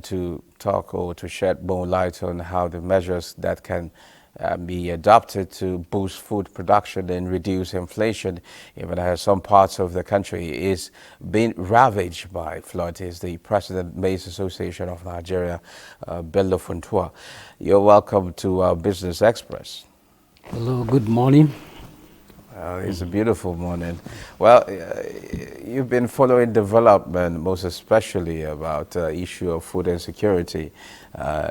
to talk or to shed more light on how the measures that can be adopted to boost food production and reduce inflation, even as some parts of the country is being ravaged by flood, is the President Maize Association of Nigeria, Bello Funtua. You're welcome to Business Express. Hello, good morning. It's a beautiful morning. Well, you've been following development, most especially about the issue of food insecurity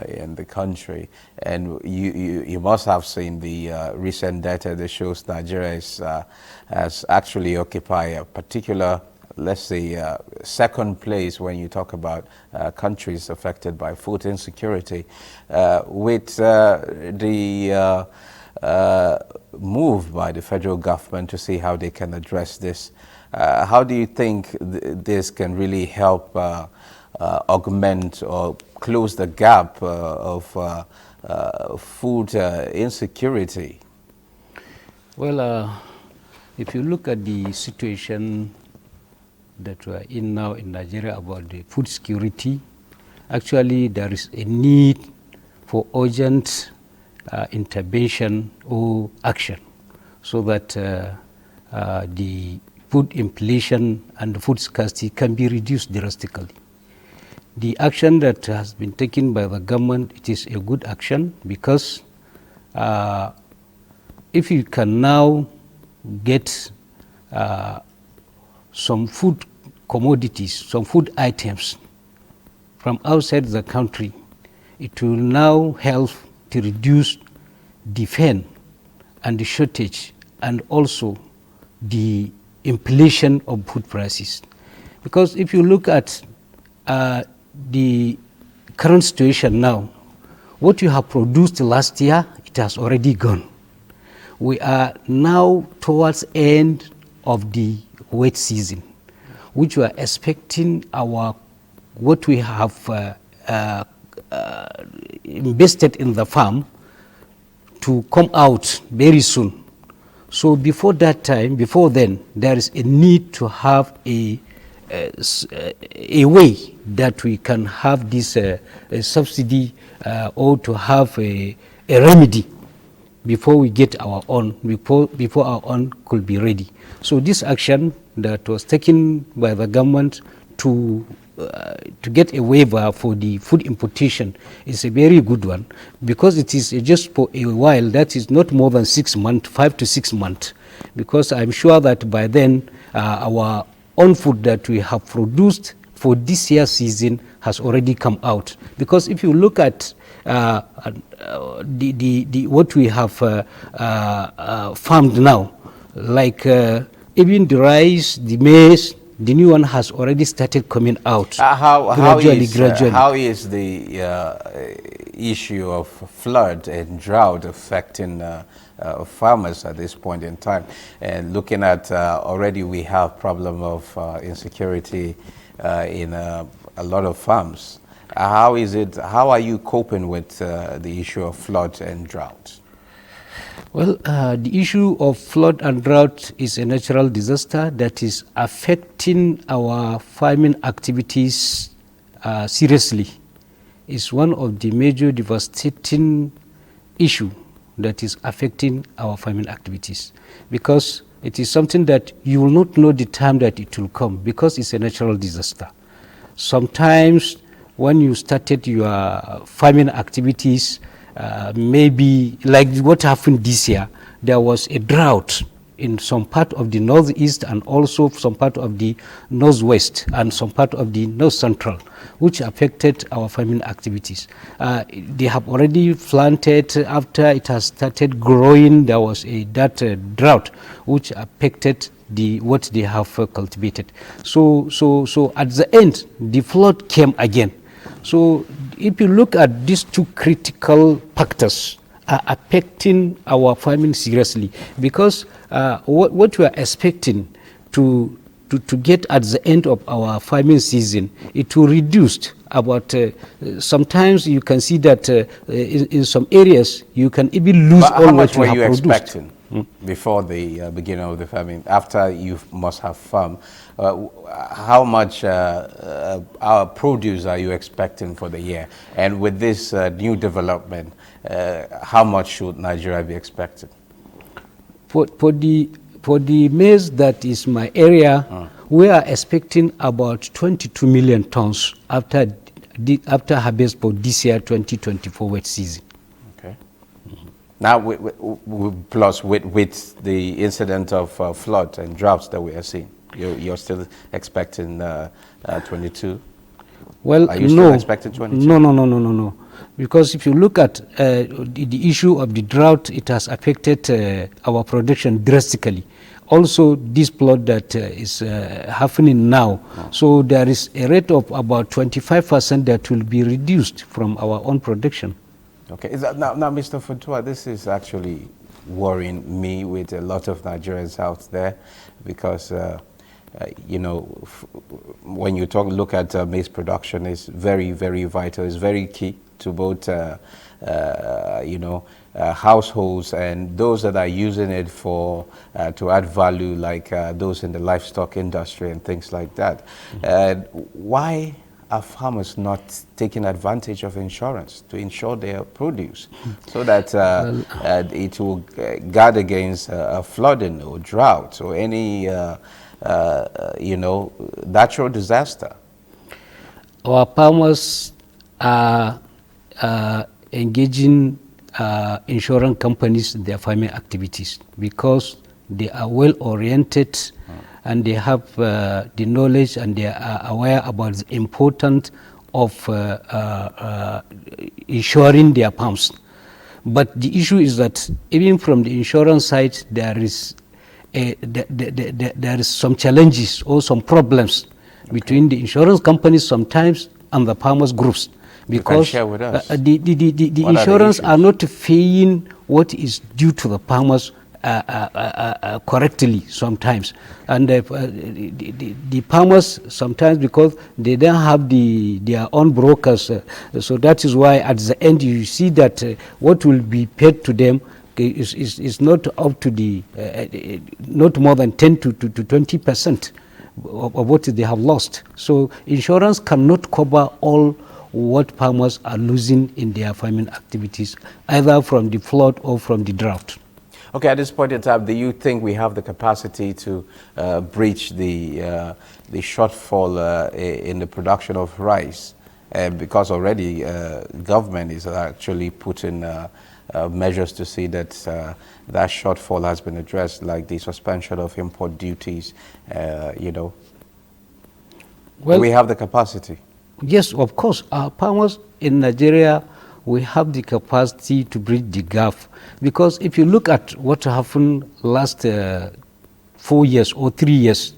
in the country. And you must have seen the recent data that shows Nigeria has actually occupied a particular, let's say, second place when you talk about countries affected by food insecurity. With the move by the federal government to see how they can address this. How do you think this can really help augment or close the gap of food insecurity? Well, if you look at the situation that we're in now in Nigeria about the food security, actually there is a need for urgent intervention or action so that the food inflation and the food scarcity can be reduced drastically. The action that has been taken by the government, it is a good action because if you can now get some food commodities, some food items from outside the country, it will now help to reduce the famine and the shortage and also the inflation of food prices. Because if you look at the current situation now, what you have produced last year, it has already gone. We are now towards end of the wet season, which we are expecting what we have invested in the farm to come out very soon. So before that time, before then, there is a need to have a way that we can have this a subsidy or to have a remedy before we get our own, before our own could be ready. So this action that was taken by the government to get a waiver for the food importation is a very good one because it is just for a while, that is not more than 6 months, 5 to 6 months, because I'm sure that by then our own food that we have produced for this year's season has already come out. Because if you look at what we have farmed now, like even the rice, the maize, the new one has already started coming out gradually. How is the issue of flood and drought affecting farmers at this point in time? And looking at already we have problem of insecurity in a lot of farms. How are you coping with the issue of flood and drought? Well, the issue of flood and drought is a natural disaster that is affecting our farming activities seriously. It's one of the major devastating issue that is affecting our farming activities because it is something that you will not know the time that it will come because it's a natural disaster. Sometimes when you started your farming activities, maybe like what happened this year, there was a drought in some part of the northeast and also some part of the northwest and some part of the north central, which affected our farming activities. They have already planted. After it has started growing, there was that drought which affected what they have cultivated. So at the end, the flood came again. So if you look at these two critical factors are affecting our farming seriously because what we are expecting to get at the end of our farming season, it will reduce about sometimes you can see that in some areas you can even lose all what you have produced. How much were you expecting? before the beginning of the farming, after you must have farmed, how much our produce are you expecting for the year? And with this new development, how much should Nigeria be expecting? For the maize that is my area, we are expecting about 22 million tons after harvest for this year 2024 wet season. Okay. Now, plus with the incident of flood and droughts that we are seeing, you're still expecting 22? Well, are you still expecting 22? No. Because if you look at the issue of the drought, it has affected our production drastically. Also, this flood that is happening now, so there is a rate of about 25% that will be reduced from our own production. Okay, now, Mr. Funtua, this is actually worrying me with a lot of Nigerians out there, because you know, when you look at maize production, it's very, very vital. It's very key to both, you know, households and those that are using it for to add value, like those in the livestock industry and things like that. Why are farmers not taking advantage of insurance to insure their produce so that it will guard against flooding or drought or any you know, natural disaster? Our farmers are engaging insurance companies in their farming activities because they are well oriented and they have the knowledge and they are aware about the importance of insuring their farms. But the issue is that even from the insurance side, there is some challenges or some problems between the insurance companies sometimes and the farmers groups, because share with us. The insurance are not paying what is due to the farmers correctly sometimes, and the farmers sometimes, because they don't have their own brokers, so that is why at the end you see that what will be paid to them is not up to the not more than 10 to 20% of what they have lost. So insurance cannot cover all what farmers are losing in their farming activities, either from the flood or from the drought. Okay, at this point in time, do you think we have the capacity to breach the shortfall in the production of rice? Because already government is actually putting measures to see that that shortfall has been addressed, like the suspension of import duties, you know. Well, do we have the capacity? Yes, of course. Our farmers in Nigeria, we have the capacity to bridge the gap, because if you look at what happened last 4 years or 3 years,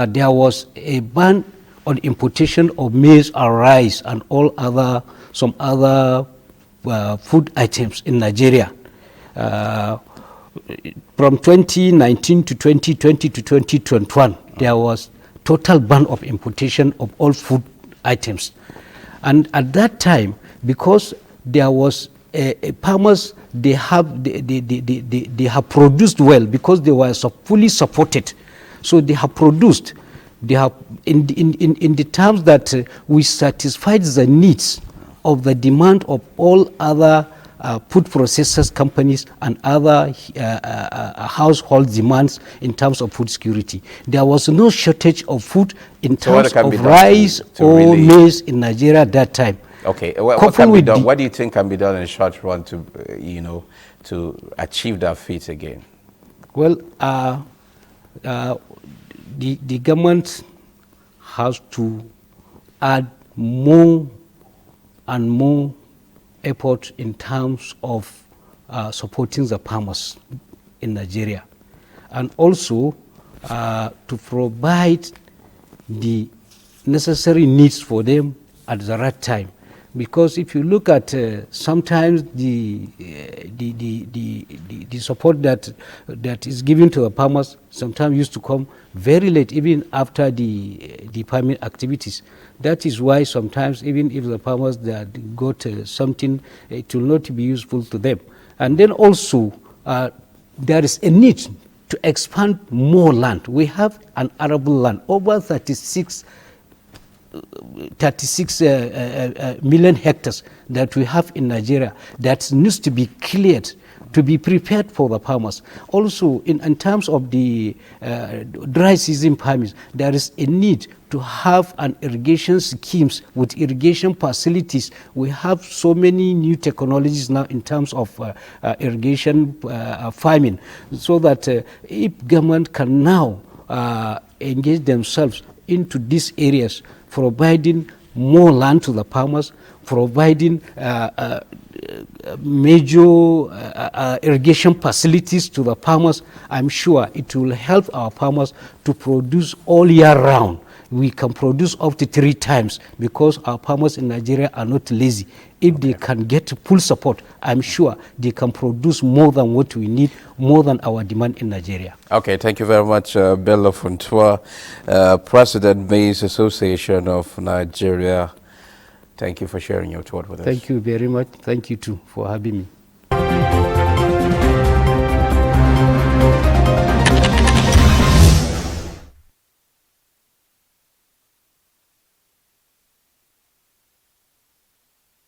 there was a ban on importation of maize and rice and some other food items in Nigeria. From 2019 to 2020 to 2021, there was total ban of importation of all food items. And at that time, because there was farmers, they have produced well because they were fully supported. So they have produced. They have in the terms that we satisfied the needs of the demand of all other food processors companies and other household demands in terms of food security. There was no shortage of food in terms of rice or maize in Nigeria at that time. Okay, what can be done? What do you think can be done in the short run to, you know, to achieve that feat again? Well, the government has to add more and more effort in terms of supporting the farmers in Nigeria, and also to provide the necessary needs for them at the right time. Because if you look at sometimes the support that is given to the farmers sometimes used to come very late, even after the farming activities. That is why sometimes even if the farmers that got something, it will not be useful to them. And then also there is a need to expand more land. We have an arable land, over 36 million hectares that we have in Nigeria that needs to be cleared to be prepared for the farmers. Also, in terms of the dry season farming, there is a need to have an irrigation schemes with irrigation facilities. We have so many new technologies now in terms of irrigation farming, so that if government can now engage themselves into these areas, providing more land to the farmers, providing major irrigation facilities to the farmers, I'm sure it will help our farmers to produce all year round. We can produce up to 3 times because our farmers in Nigeria are not lazy. If they can get full support, I'm sure they can produce more than what we need, more than our demand in Nigeria. Okay, thank you very much, Bello Funtua, President, Maize Association of Nigeria. Thank you for sharing your thought with us. Thank you very much. Thank you too for having me.